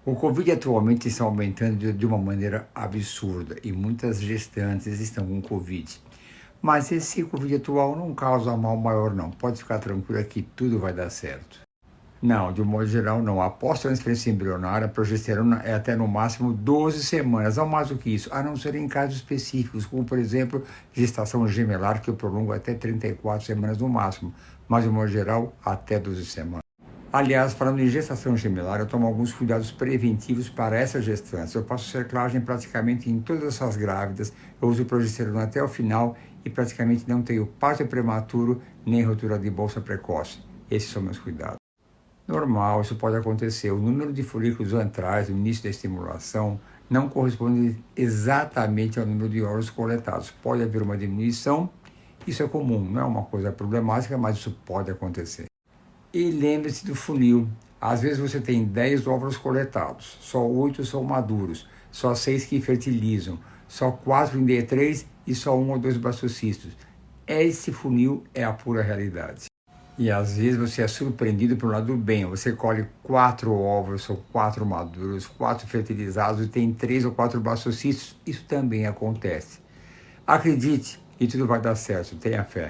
O Covid atualmente está aumentando de uma maneira absurda e muitas gestantes estão com Covid. Mas esse Covid atual não causa mal maior não, pode ficar tranquila que tudo vai dar certo. Não, de um modo geral não. Após transferência embrionária, a progesterona é até no máximo 12 semanas, não mais do que isso, a não ser em casos específicos, como por exemplo, gestação gemelar, que eu prolongo até 34 semanas no máximo, mas de um modo geral, até 12 semanas. Aliás, falando em gestação gemelar, eu tomo alguns cuidados preventivos para essas gestantes. Eu faço cerclagem praticamente em todas essas grávidas, eu uso progesterona até o final e praticamente não tenho parto prematuro nem ruptura de bolsa precoce. Esses são meus cuidados. Normal, isso pode acontecer. O número de folículos antrais no início da estimulação não corresponde exatamente ao número de óvulos coletados. Pode haver uma diminuição, isso é comum, não é uma coisa problemática, mas isso pode acontecer. E lembre-se do funil. Às vezes você tem 10 óvulos coletados, só 8 são maduros, só 6 que fertilizam, só 4 em D3 e só 1 ou 2 blastocistos. Esse funil é a pura realidade. E às vezes você é surpreendido pelo lado do bem. Você colhe 4 óvulos, são 4 maduros, 4 fertilizados e tem 3 ou 4 blastocistos. Isso também acontece. Acredite e tudo vai dar certo, tenha fé.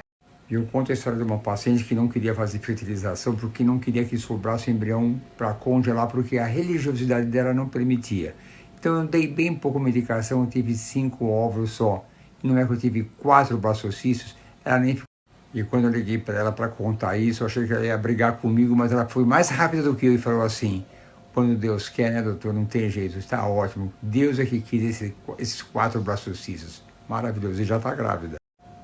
E eu conto a história de uma paciente que não queria fazer fertilização porque não queria que sobrasse embrião para congelar, porque a religiosidade dela não permitia. Então eu dei bem pouca medicação, eu tive 5 óvulos só. Não é que eu tive 4 blastocistos, ela nem ficou. E quando eu liguei para ela para contar isso, eu achei que ela ia brigar comigo, mas ela foi mais rápida do que eu e falou assim: quando Deus quer, né, doutor? Não tem jeito, está ótimo. Deus é que quis esses 4 blastocistos. Maravilhoso, e já está grávida.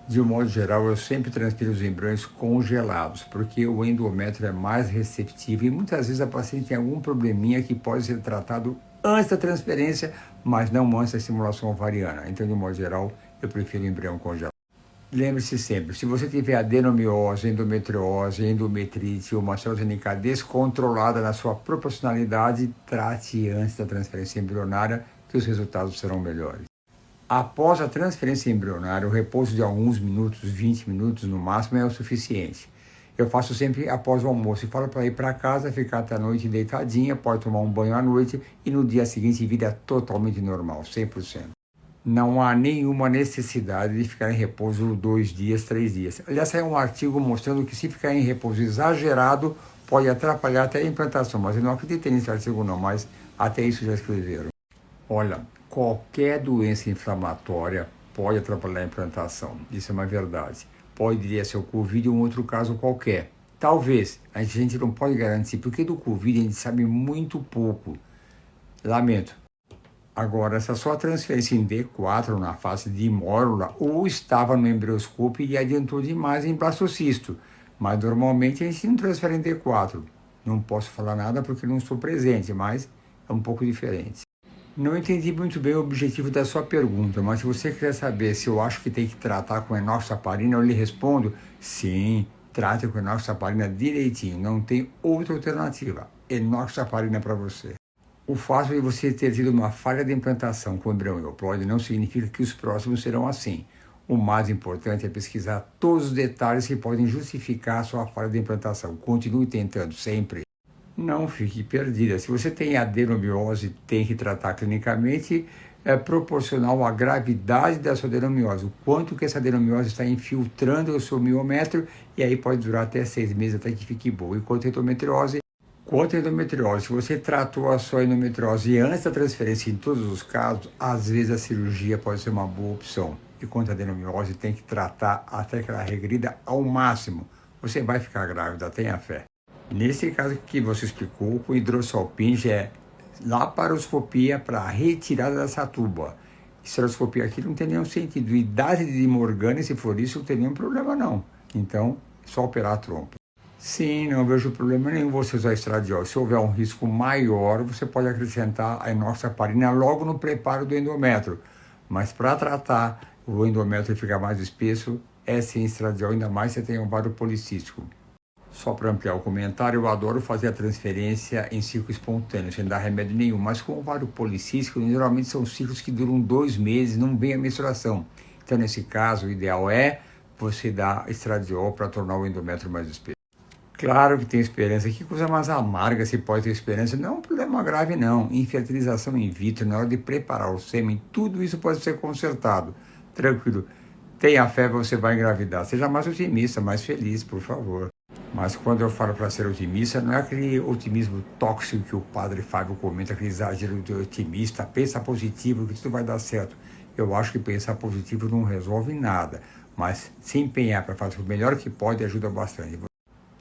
De um modo geral, eu sempre transfiro os embriões congelados, porque o endométrio é mais receptivo e muitas vezes a paciente tem algum probleminha que pode ser tratado antes da transferência, mas não antes da estimulação ovariana. Então, de um modo geral, eu prefiro o embrião congelado. Lembre-se sempre, se você tiver adenomiose, endometriose, endometrite ou uma célula NK descontrolada na sua proporcionalidade, trate antes da transferência embrionária, que os resultados serão melhores. Após a transferência embrionária, o repouso de alguns minutos, 20 minutos no máximo, é o suficiente. Eu faço sempre após o almoço e falo para ir para casa, ficar até a noite deitadinha, pode tomar um banho à noite e no dia seguinte vida totalmente normal, 100%. Não há nenhuma necessidade de ficar em repouso 2 dias, 3 dias. Aliás, saiu um artigo mostrando que se ficar em repouso exagerado pode atrapalhar até a implantação, mas eu não acreditei nesse artigo não, mas até isso já escreveram. Olha, qualquer doença inflamatória pode atrapalhar a implantação, isso é uma verdade. Poderia ser o Covid ou um outro caso qualquer. Talvez, a gente não pode garantir, porque do Covid a gente sabe muito pouco. Lamento. Agora, essa só transferência em D4 na fase de mórula ou estava no embrioscópio e adiantou demais em blastocisto, mas normalmente a gente não transfere em D4. Não posso falar nada porque não estou presente, mas é um pouco diferente. Não entendi muito bem o objetivo da sua pergunta, mas se você quer saber se eu acho que tem que tratar com enoxaparina, eu lhe respondo, sim, trate com enoxaparina direitinho, não tem outra alternativa. Enoxaparina para você. O fato de você ter tido uma falha de implantação com o embrião euploide não significa que os próximos serão assim. O mais importante é pesquisar todos os detalhes que podem justificar a sua falha de implantação. Continue tentando sempre. Não fique perdida. Se você tem adenomiose, tem que tratar clinicamente, é proporcional à gravidade da sua adenomiose. O quanto que essa adenomiose está infiltrando o seu miométrio, e aí pode durar até 6 meses até que fique boa. E quanto a endometriose, se você tratou a sua endometriose antes da transferência, em todos os casos, às vezes a cirurgia pode ser uma boa opção. E quanto a adenomiose, tem que tratar até que ela regrida ao máximo. Você vai ficar grávida, tenha fé. Nesse caso que você explicou, com hidrosalpinge é laparoscopia para retirada dessa tuba. Esteroscopia aqui não tem nenhum sentido. Idade de Morgane, se for isso, não tem nenhum problema não. Então, só operar a trompa. Sim, não vejo problema nenhum você usar estradiol. Se houver um risco maior, você pode acrescentar a enoxaparina logo no preparo do endométrio. Mas para tratar o endométrio ficar mais espesso, é sem estradiol, ainda mais se tem um ovário policístico. Só para ampliar o comentário, eu adoro fazer a transferência em ciclo espontâneo, sem dar remédio nenhum. Mas com o ovário policístico, geralmente são ciclos que duram 2 meses, não vem a menstruação. Então, nesse caso, o ideal é você dar estradiol para tornar o endométrio mais espesso. Claro que tem esperança. Que coisa mais amarga se pode ter esperança. Não é um problema grave, não. Infertilização in vitro, na hora de preparar o sêmen, tudo isso pode ser consertado. Tranquilo. Tenha fé, você vai engravidar. Seja mais otimista, mais feliz, por favor. Mas quando eu falo para ser otimista, não é aquele otimismo tóxico que o padre Fábio comenta, aquele exagero de otimista. Pensa positivo, que tudo vai dar certo. Eu acho que pensar positivo não resolve nada. Mas se empenhar para fazer o melhor que pode ajuda bastante.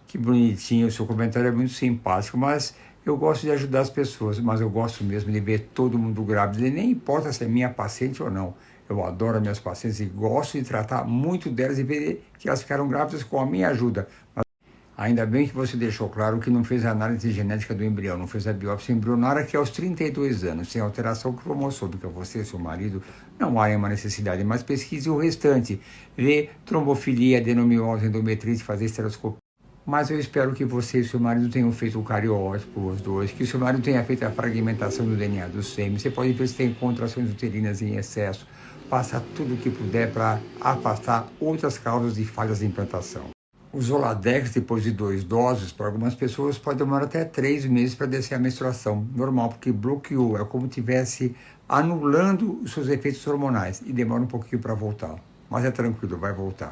Que bonitinho, o seu comentário é muito simpático, mas eu gosto de ajudar as pessoas, mas eu gosto mesmo de ver todo mundo grávido, e nem importa se é minha paciente ou não. Eu adoro as minhas pacientes e gosto de tratar muito delas e ver que elas ficaram grávidas com a minha ajuda. Mas ainda bem que você deixou claro que não fez a análise genética do embrião, não fez a biópsia embrionária, que aos 32 anos, sem alteração cromosômica, você e seu marido, não há nenhuma necessidade, mas pesquise o restante. Vê trombofilia, adenomiose, endometrite, fazer estereoscopia. Mas eu espero que você e seu marido tenham feito o cariótipo, os dois, que o seu marido tenha feito a fragmentação do DNA do sêmen. Você pode ver se tem contrações uterinas em excesso. Faça tudo o que puder para afastar outras causas de falhas de implantação. O Zoladex, depois de 2 doses, para algumas pessoas pode demorar até 3 meses para descer a menstruação. Normal, porque bloqueou, é como se estivesse anulando os seus efeitos hormonais e demora um pouquinho para voltar. Mas é tranquilo, vai voltar.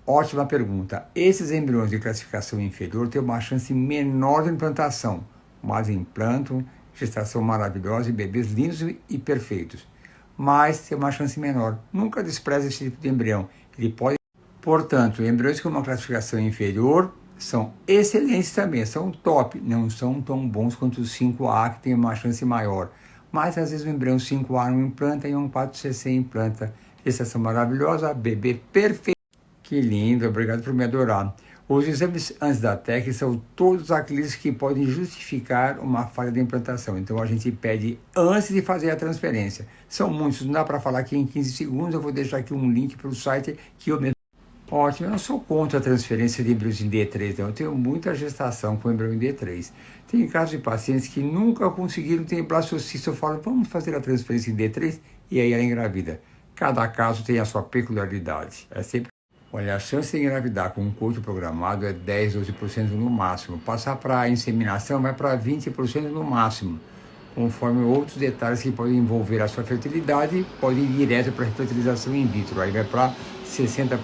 Ótima pergunta. Esses embriões de classificação inferior têm uma chance menor de implantação, mas implantam, gestação maravilhosa e bebês lindos e perfeitos. Mas tem uma chance menor. Nunca despreze esse tipo de embrião. Ele pode... Portanto, embriões com uma classificação inferior são excelentes também, são top. Não são tão bons quanto os 5A, que tem uma chance maior. Mas às vezes o embrião 5A não implanta e um 4CC implanta. Gestação maravilhosa, bebê perfeito. Que lindo, obrigado por me adorar. Os exames antes da técnica são todos aqueles que podem justificar uma falha de implantação. Então a gente pede antes de fazer a transferência. São muitos, não dá para falar aqui em 15 segundos. Eu vou deixar aqui um link para o site que eu mesmo... Ótimo, eu não sou contra a transferência de embriões em D3, não. Eu tenho muita gestação com embrião em D3. Tem casos de pacientes que nunca conseguiram ter blastocista. Eu falo, vamos fazer a transferência em D3 e aí ela engravida. Cada caso tem a sua peculiaridade. É sempre... Olha, a chance de engravidar com um coito programado é 10, 12% no máximo. Passar para a inseminação vai para 20% no máximo. Conforme outros detalhes que podem envolver a sua fertilidade, podem ir direto para a fertilização in vitro. Aí vai para 60%.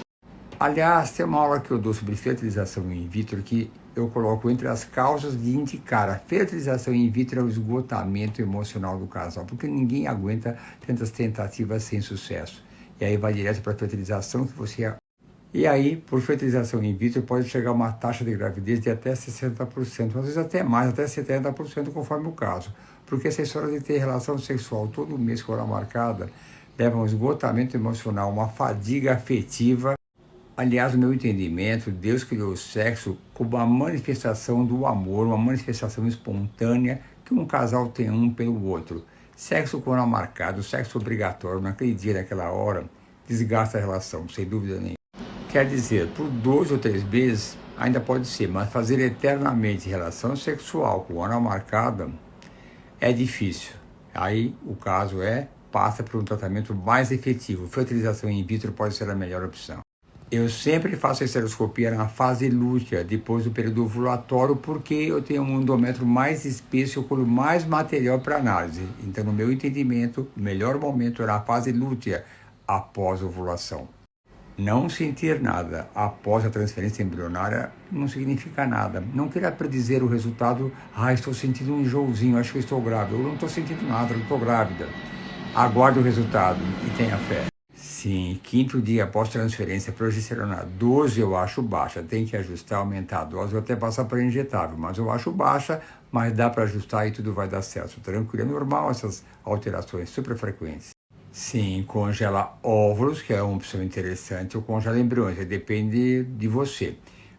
Aliás, tem uma aula que eu dou sobre fertilização in vitro que eu coloco entre as causas de indicar a fertilização in vitro é o esgotamento emocional do casal, porque ninguém aguenta tantas tentativas sem sucesso. E aí vai direto para a fertilização que você... E aí, por fertilização in vitro, pode chegar a uma taxa de gravidez de até 60%, às vezes até mais, até 70%, conforme o caso. Porque essa história de ter relação sexual todo mês com hora marcada leva a um esgotamento emocional, uma fadiga afetiva. Aliás, no meu entendimento, Deus criou o sexo como uma manifestação do amor, uma manifestação espontânea que um casal tem um pelo outro. Sexo com hora marcada, sexo obrigatório, naquele dia, naquela hora, desgasta a relação, sem dúvida nenhuma. Quer dizer, por 2 ou 3 meses ainda pode ser, mas fazer eternamente relação sexual com hora marcada é difícil. Aí o caso passa por um tratamento mais efetivo. Fertilização in vitro pode ser a melhor opção. Eu sempre faço a estereoscopia na fase lútea, depois do período ovulatório, porque eu tenho um endométrio mais espesso, eu colho mais material para análise. Então, no meu entendimento, o melhor momento era a fase lútea, após a ovulação. Não sentir nada após a transferência embrionária não significa nada. Não queira predizer o resultado. Estou sentindo um enjoozinho, acho que estou grávida. Eu não estou sentindo nada, eu estou grávida. Aguarde o resultado e tenha fé. Sim, 5º dia após transferência, progesterona 12 eu acho baixa. Tem que ajustar, aumentar a dose ou até passar para injetável. Mas eu acho baixa, mas dá para ajustar e tudo vai dar certo. Tranquilo, é normal essas alterações super frequentes. Sim, congela óvulos, que é uma opção interessante, ou congela embriões, depende de você.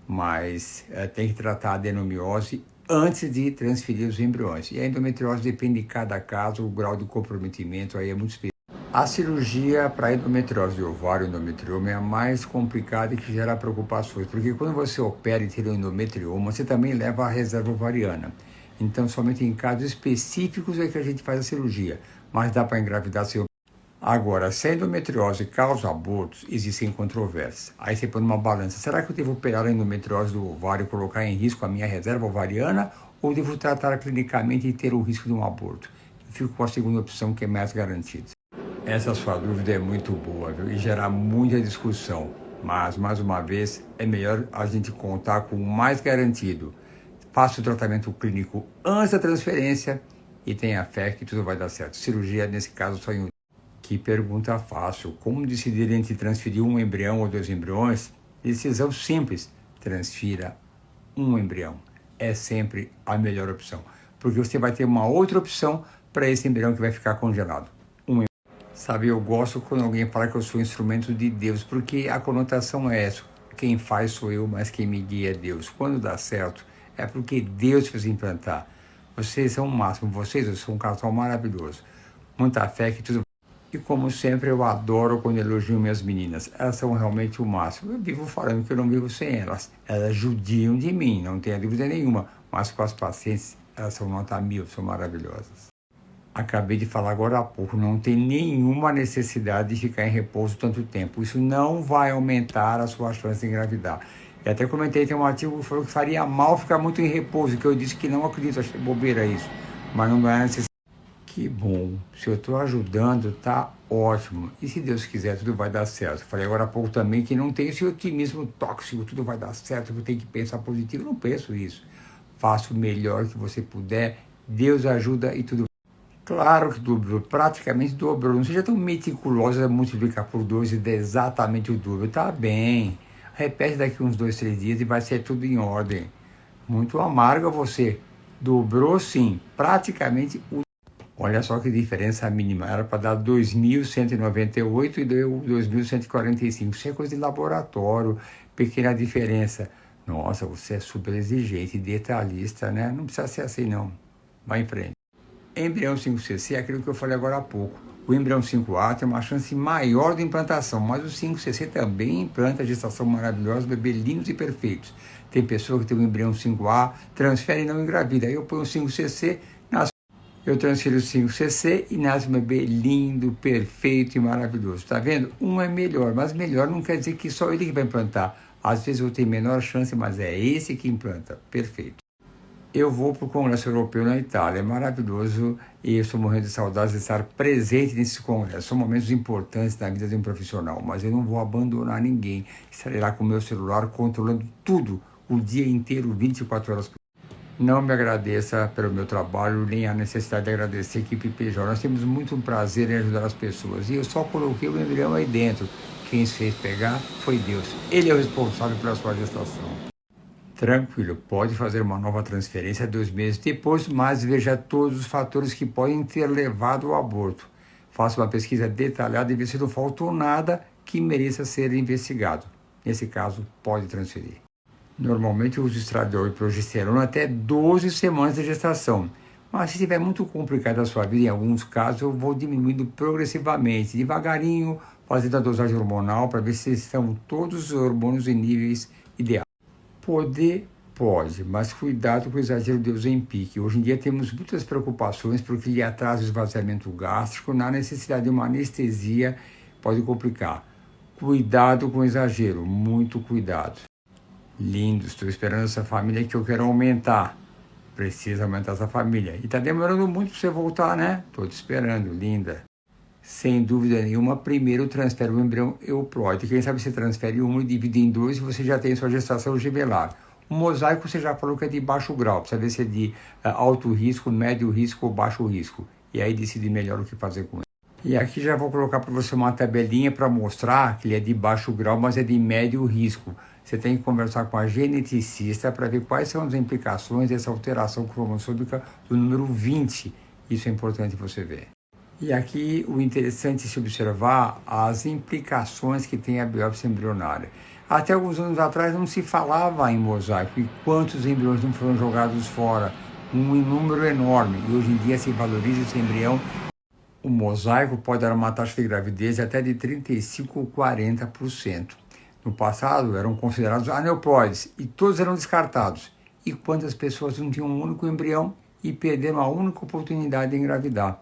Mas tem que tratar a adenomiose antes de transferir os embriões. E a endometriose depende de cada caso, o grau de comprometimento aí é muito específico. A cirurgia para endometriose de ovário e endometrioma é a mais complicada e que gera preocupações, porque quando você opera e tira o endometrioma, você também leva a reserva ovariana. Então, somente em casos específicos é que a gente faz a cirurgia, mas dá para engravidar sem Agora, se a endometriose causa abortos, existem controvérsias. Aí você põe numa balança, será que eu devo operar a endometriose do ovário e colocar em risco a minha reserva ovariana, ou devo tratar clinicamente e ter o risco de um aborto? Eu fico com a segunda opção, que é mais garantida. Essa sua dúvida é muito boa, viu? E gera muita discussão. Mas, mais uma vez, é melhor a gente contar com o mais garantido. Faça o tratamento clínico antes da transferência e tenha fé que tudo vai dar certo. Cirurgia, nesse caso, só em... Que pergunta fácil. Como decidir entre transferir um embrião ou 2 embriões? Decisão simples. Transfira um embrião. É sempre a melhor opção. Porque você vai ter uma outra opção para esse embrião que vai ficar congelado. Sabe, eu gosto quando alguém fala que eu sou instrumento de Deus, porque a conotação é essa. Quem faz sou eu, mas quem me guia é Deus. Quando dá certo, é porque Deus fez implantar. Vocês são o máximo. Eu sou um casal maravilhoso. Muita fé que tudo... E como sempre, eu adoro quando elogio minhas meninas. Elas são realmente o máximo. Eu vivo falando que eu não vivo sem elas. Elas judiam de mim, não tenha dúvida nenhuma. Mas com as pacientes, elas são nota 1000, são maravilhosas. Acabei de falar agora há pouco, não tem nenhuma necessidade de ficar em repouso tanto tempo. Isso não vai aumentar a sua chance de engravidar. E até comentei, tem um artigo que falou que faria mal ficar muito em repouso, que eu disse que não acredito, achei bobeira isso. Mas não é necessário. Que bom, se eu estou ajudando, tá ótimo. E se Deus quiser, tudo vai dar certo. Falei agora há pouco também que não tem esse otimismo tóxico, tudo vai dar certo, eu tenho que pensar positivo. Eu não penso isso. Faça o melhor que você puder, Deus ajuda e tudo. Claro que dobrou, praticamente dobrou. Não seja tão meticulosa a multiplicar por 2 e dar exatamente o dobro. Tá bem. Repete daqui uns 2, 3 dias e vai ser tudo em ordem. Muito amarga você. Dobrou sim, praticamente o... Olha só que diferença mínima. Era para dar 2.198 e deu 2.145. Isso é coisa de laboratório. Pequena diferença. Nossa, você é super exigente, detalhista, né? Não precisa ser assim, não. Vai em frente. Embrião 5cc é aquilo que eu falei agora há pouco. O embrião 5A tem uma chance maior de implantação, mas o 5cc também implanta gestação maravilhosa, bebê lindos e perfeitos. Tem pessoa que tem o embrião 5A, transfere e não engravida. Aí eu ponho o 5cc, eu transfiro o 5cc e nasce um bebê lindo, perfeito e maravilhoso. Tá vendo? Um é melhor, mas melhor não quer dizer que só ele que vai implantar. Às vezes eu tenho menor chance, mas é esse que implanta. Perfeito. Eu vou para o Congresso Europeu na Itália, é maravilhoso e eu estou morrendo de saudades de estar presente nesse congresso. São momentos importantes na vida de um profissional, mas eu não vou abandonar ninguém. Estarei lá com o meu celular controlando tudo, o dia inteiro, 24 horas por dia. Não me agradeça pelo meu trabalho, nem a necessidade de agradecer a equipe PJ. Nós temos muito prazer em ajudar as pessoas e eu só coloquei o embrião aí dentro. Quem se fez pegar foi Deus. Ele é o responsável pela sua gestação. Tranquilo, pode fazer uma nova transferência 2 meses depois, mas veja todos os fatores que podem ter levado ao aborto. Faça uma pesquisa detalhada e veja se não faltou nada que mereça ser investigado. Nesse caso, pode transferir. Normalmente eu uso estradiol e progesterona até 12 semanas de gestação. Mas se estiver muito complicada a sua vida, em alguns casos, eu vou diminuindo progressivamente, devagarinho, fazendo a dosagem hormonal para ver se estão todos os hormônios em níveis ideais. Poder, pode, mas cuidado com o exagero de Ozempic. Hoje em dia temos muitas preocupações porque ele atrasa o esvaziamento gástrico, na necessidade de uma anestesia pode complicar. Cuidado com o exagero, muito cuidado. Lindo, estou esperando essa família que eu quero aumentar. Precisa aumentar essa família. E está demorando muito para você voltar, né? Estou te esperando, linda. Sem dúvida nenhuma, primeiro transfere o embrião euploide. Quem sabe você transfere um e divide em 2 e você já tem sua gestação gemelar. O mosaico você já falou que é de baixo grau, precisa ver se é de alto risco, médio risco ou baixo risco. E aí decide melhor o que fazer com ele. E aqui já vou colocar para você uma tabelinha para mostrar que ele é de baixo grau, mas é de médio risco. Você tem que conversar com a geneticista para ver quais são as implicações dessa alteração cromossômica do número 20. Isso é importante você ver. E aqui o interessante é se observar as implicações que tem a biópsia embrionária. Até alguns anos atrás não se falava em mosaico e quantos embriões não foram jogados fora, um número enorme. E hoje em dia se valoriza esse embrião. O mosaico pode dar uma taxa de gravidez até de 35% ou 40%. No passado eram considerados aneuploides e todos eram descartados. E quantas pessoas não tinham um único embrião e perderam a única oportunidade de engravidar?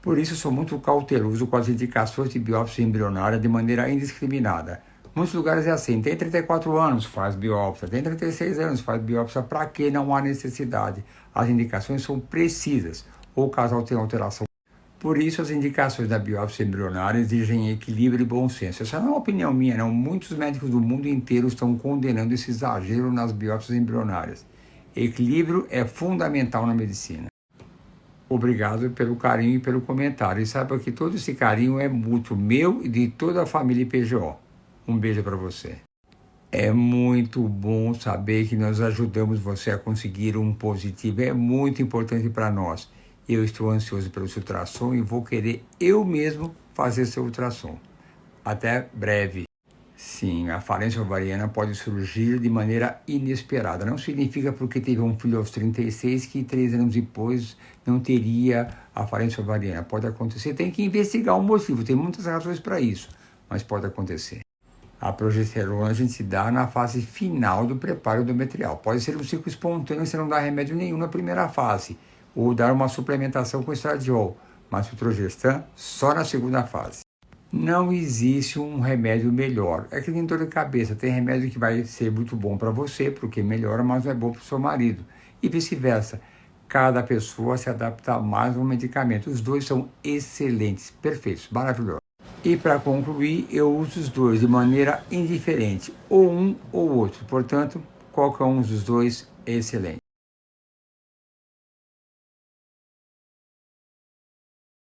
Por isso, sou muito cauteloso com as indicações de biópsia embrionária de maneira indiscriminada. Muitos lugares é assim, tem 34 anos, faz biópsia, tem 36 anos, faz biópsia, para que não há necessidade? As indicações são precisas, ou o casal tem alteração. Por isso, as indicações da biópsia embrionária exigem equilíbrio e bom senso. Essa não é uma opinião minha, não. Muitos médicos do mundo inteiro estão condenando esse exagero nas biópsias embrionárias. Equilíbrio é fundamental na medicina. Obrigado pelo carinho e pelo comentário. E saiba que todo esse carinho é mútuo, meu e de toda a família PGO. Um beijo para você. É muito bom saber que nós ajudamos você a conseguir um positivo. É muito importante para nós. Eu estou ansioso pelo seu ultrassom e vou querer eu mesmo fazer seu ultrassom. Até breve. Sim, a falência ovariana pode surgir de maneira inesperada. Não significa porque teve um filho aos 36 que 3 anos depois não teria a falência ovariana. Pode acontecer, tem que investigar o motivo, tem muitas razões para isso, mas pode acontecer. A progesterona a gente dá na fase final do preparo endometrial. Pode ser um ciclo espontâneo se não dá remédio nenhum na primeira fase, ou dar uma suplementação com estradiol, mas o progestan só na segunda fase. Não existe um remédio melhor. É que nem dor de cabeça. Tem remédio que vai ser muito bom para você, porque melhora, mas não é bom para o seu marido. E vice-versa. Cada pessoa se adapta mais a um medicamento. Os dois são excelentes, perfeitos, maravilhosos. E para concluir, eu uso os dois de maneira indiferente, ou um ou outro. Portanto, qualquer um dos dois é excelente.